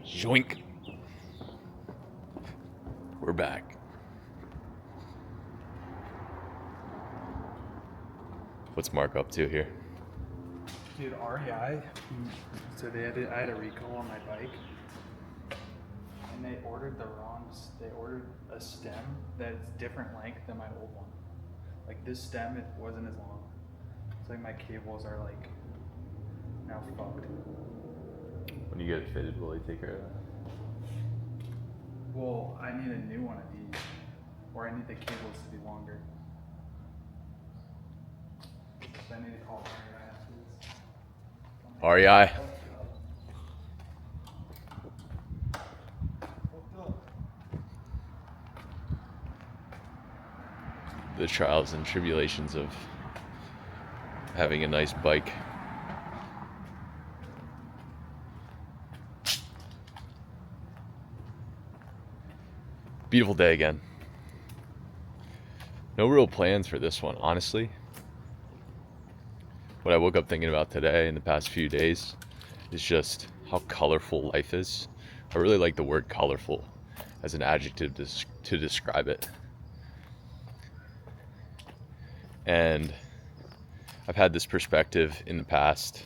Joink. We're back. What's Mark up to here? Dude, REI, so I had a recall on my bike, and they ordered a stem that's different length than my old one. Like this stem, it wasn't as long. It's like my cables are like now fucked. When you get it fitted, will they take care of that? Well, I need a new one of these, or I need the cables to be longer. So I need to call REI after this. REI. The trials and tribulations of having a nice bike. Beautiful day again. No real plans for this one, honestly. What I woke up thinking about today in the past few days is just how colorful life is. I really like the word colorful as an adjective to describe it. And I've had this perspective in the past.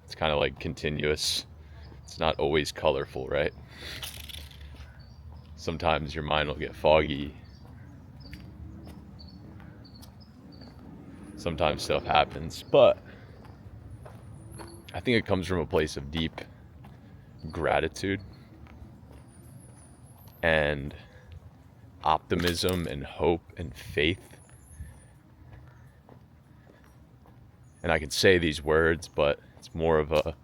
It's kind of like continuous. It's not always colorful, right? Sometimes your mind will get foggy. Sometimes stuff happens, but I think it comes from a place of deep gratitude and optimism and hope and faith. And I can say these words, but it's more of a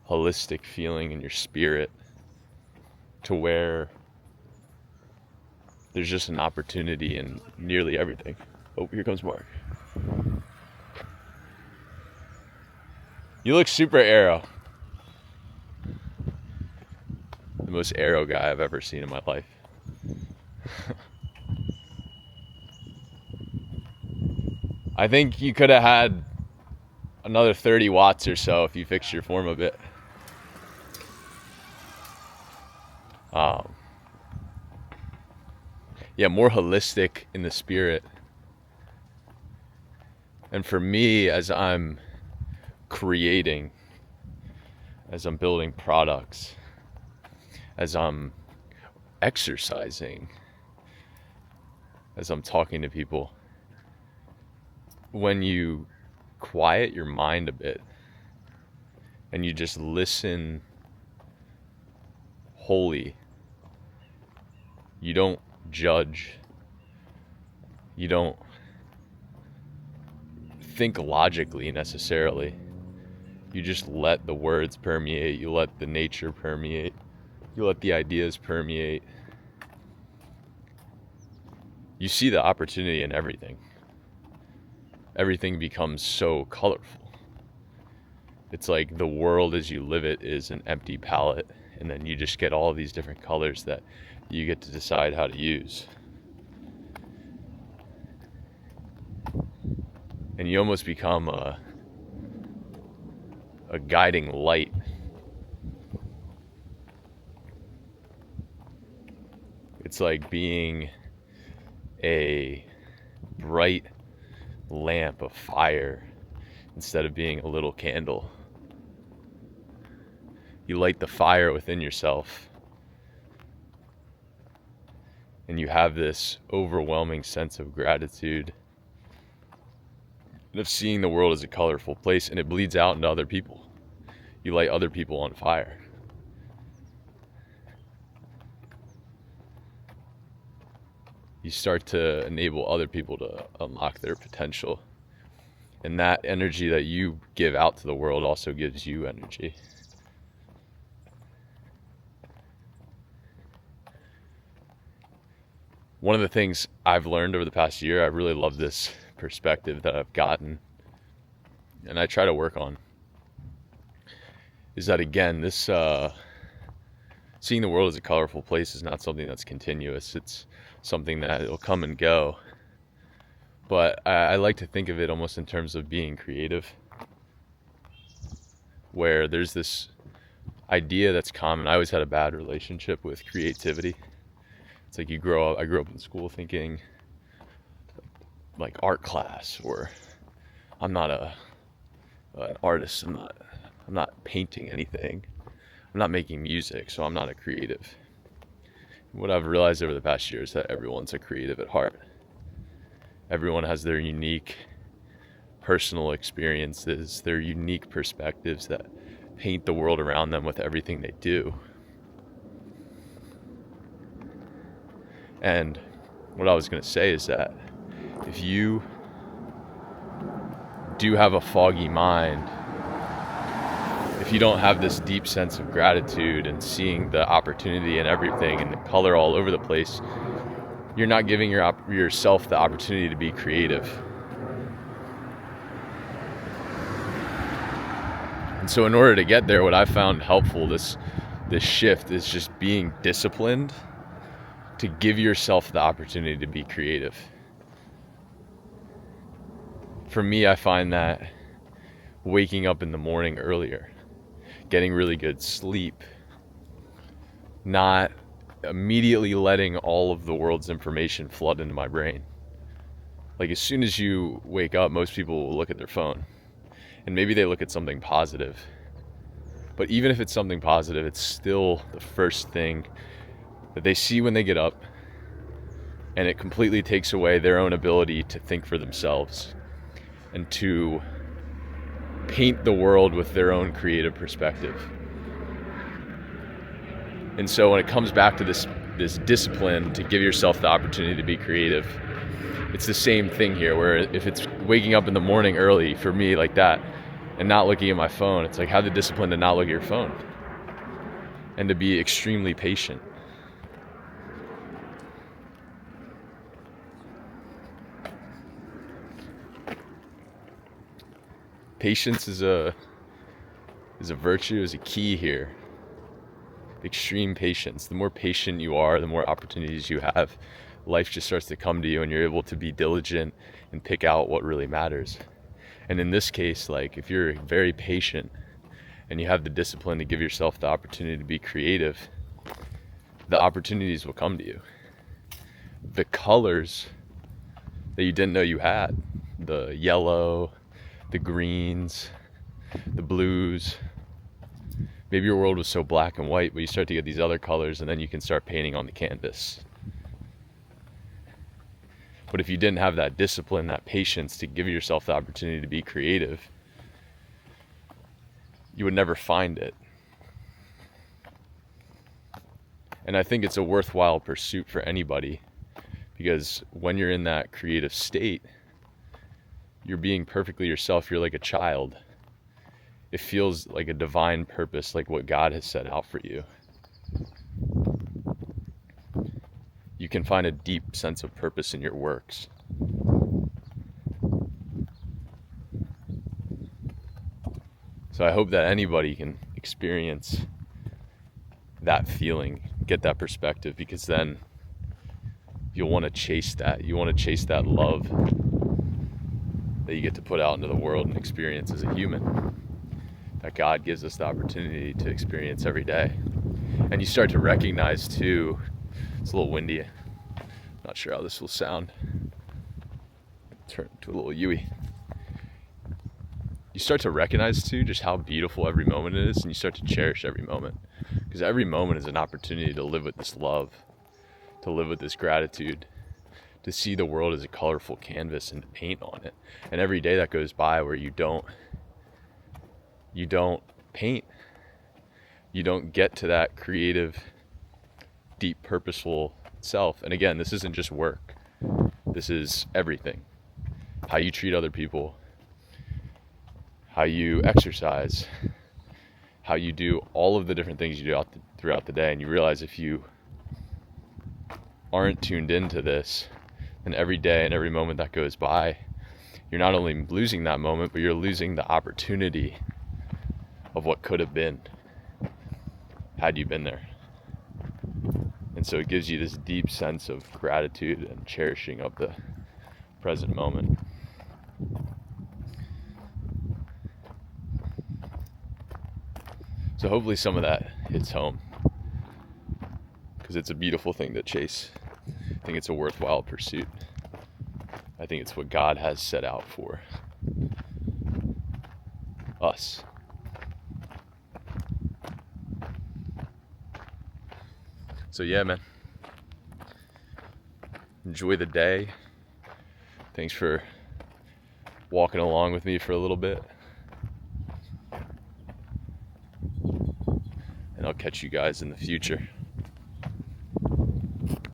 holistic feeling in your spirit to where there's just an opportunity in nearly everything. Oh, here comes Mark. You look super aero. The most aero guy I've ever seen in my life. I think you could have had another 30 watts or so if you fixed your form a bit. Yeah, more holistic in the spirit. And for me, as I'm creating, as I'm building products, as I'm exercising, as I'm talking to people, when you quiet your mind a bit and you just listen wholly, you don't judge, you don't think logically necessarily. You just let the words permeate, you let the nature permeate, you let the ideas permeate. You see the opportunity in everything. Everything becomes so colorful. It's like the world as you live it is an empty palette, and then you just get all of these different colors that you get to decide how to use. And you almost become a guiding light. It's like being a bright lamp of fire instead of being a little candle. You light the fire within yourself, and you have this overwhelming sense of gratitude and of seeing the world as a colorful place, and it bleeds out into other people. You light other people on fire. You start to enable other people to unlock their potential. And that energy that you give out to the world also gives you energy. One of the things I've learned over the past year, I really love this perspective that I've gotten, and I try to work on, is that again, this seeing the world as a colorful place is not something that's continuous. It's something that will come and go. But I like to think of it almost in terms of being creative, where there's this idea that's common. I always had a bad relationship with creativity. It's like I grew up in school thinking like art class, or I'm not an artist. I'm not painting anything. I'm not making music, so I'm not a creative. What I've realized over the past year is that everyone's a creative at heart. Everyone has their unique personal experiences, their unique perspectives that paint the world around them with everything they do. And what I was going to say is that if you do have a foggy mind, if you don't have this deep sense of gratitude and seeing the opportunity in everything and the color all over the place, you're not giving yourself the opportunity to be creative. And so in order to get there, what I found helpful, this shift, is just being disciplined to give yourself the opportunity to be creative. For me, I find that waking up in the morning earlier, getting really good sleep, not immediately letting all of the world's information flood into my brain. Like, as soon as you wake up, most people will look at their phone, and maybe they look at something positive. But even if it's something positive, it's still the first thing that they see when they get up, and it completely takes away their own ability to think for themselves and to paint the world with their own creative perspective. And so when it comes back to this discipline to give yourself the opportunity to be creative, it's the same thing here, where if it's waking up in the morning early for me like that and not looking at my phone, it's like, have the discipline to not look at your phone and to be extremely patient. Patience is a virtue, is a key here. Extreme patience. The more patient you are, the more opportunities you have. Life just starts to come to you, and you're able to be diligent and pick out what really matters. And in this case, like, if you're very patient and you have the discipline to give yourself the opportunity to be creative, the opportunities will come to you. The colors that you didn't know you had, the yellow, the greens, the blues. Maybe your world was so black and white, but you start to get these other colors, and then you can start painting on the canvas. But if you didn't have that discipline, that patience to give yourself the opportunity to be creative, you would never find it. And I think it's a worthwhile pursuit for anybody, because when you're in that creative state, you're being perfectly yourself. You're like a child. It feels like a divine purpose, like what God has set out for you. You can find a deep sense of purpose in your works. So I hope that anybody can experience that feeling, get that perspective, because then you'll want to chase that. You want to chase that love that you get to put out into the world and experience as a human, that God gives us the opportunity to experience every day. And you start to recognize too, it's a little windy, not sure how this will sound, turn to a little Yui. You start to recognize too just how beautiful every moment is, and you start to cherish every moment, because every moment is an opportunity to live with this love, to live with this gratitude, to see the world as a colorful canvas and to paint on it. And every day that goes by where you don't paint, you don't get to that creative, deep, purposeful self. And again, this isn't just work. This is everything. How you treat other people, how you exercise, how you do all of the different things you do throughout the day. And you realize if you aren't tuned into this, then every day and every moment that goes by, you're not only losing that moment, but you're losing the opportunity of what could have been had you been there. And so it gives you this deep sense of gratitude and cherishing of the present moment. So hopefully some of that hits home, because it's a beautiful thing to chase. I think it's a worthwhile pursuit. I think it's what God has set out for us. So yeah, man. Enjoy the day. Thanks for walking along with me for a little bit. And I'll catch you guys in the future.